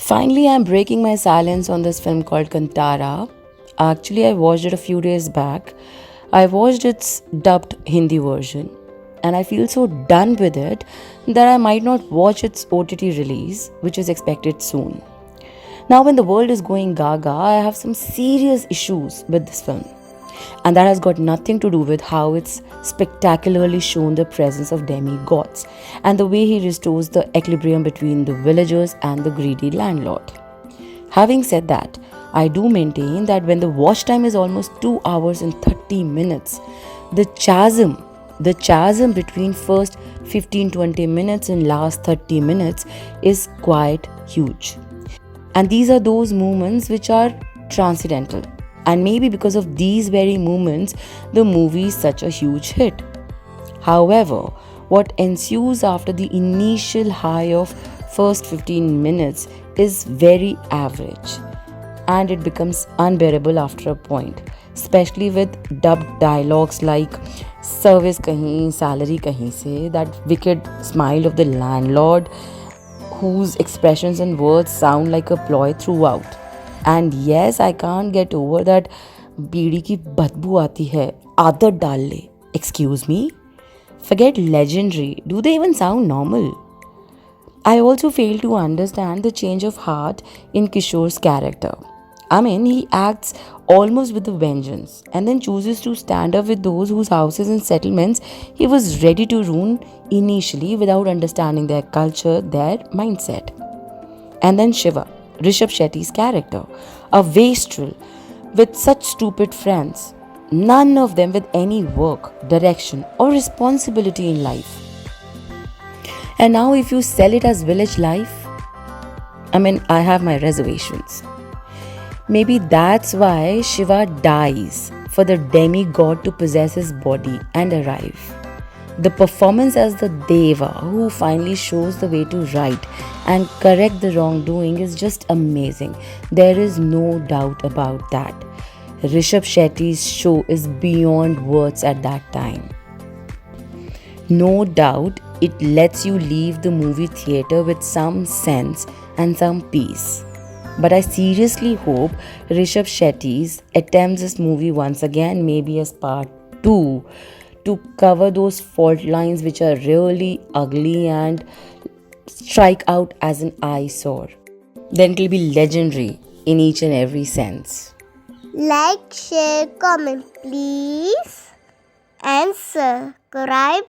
Finally, I'm breaking my silence on this film called Kantara. Actually, I watched it a few days back. I watched its dubbed Hindi version, and I feel so done with it that I might not watch its OTT release, which is expected soon. Now, when the world is going gaga, I have some serious issues with this film. And that has got nothing to do with how it's spectacularly shown the presence of demigods and the way he restores the equilibrium between the villagers and the greedy landlord. Having said that, I do maintain that when the watch time is almost 2 hours and 30 minutes, the chasm between first 15-20 minutes and last 30 minutes is quite huge. And these are those moments which are transcendental. And maybe because of these very moments, the movie is such a huge hit. However, what ensues after the initial high of first 15 minutes is very average, and it becomes unbearable after a point, especially with dubbed dialogues like service kahin, salary kahin se, that wicked smile of the landlord whose expressions and words sound like a ploy throughout. And yes, I can't get over that बीड़ी की बदबू आती है आदत डाल ले. Excuse me? Forget legendary. Do they even sound normal? I also fail to understand the change of heart in Kishore's character. I mean, he acts almost with a vengeance and then chooses to stand up with those whose houses and settlements he was ready to ruin initially without understanding their culture, their mindset. And then Shiva, Rishabh Shetty's character, a wastrel with such stupid friends, none of them with any work, direction, or responsibility in life. And now, if you sell it as village life, I have my reservations. Maybe that's why Shiva dies for the demigod to possess his body and arrive. The performance as the Deva who finally shows the way to right and correct the wrongdoing is just amazing. There is no doubt about that. Rishabh Shetty's show is beyond words at that time. No doubt, it lets you leave the movie theater with some sense and some peace. But I seriously hope Rishabh Shetty's attempts this movie once again, maybe as part 2, to cover those fault lines which are really ugly and strike out as an eyesore. Then it will be legendary in each and every sense. Like, share, comment, please, and subscribe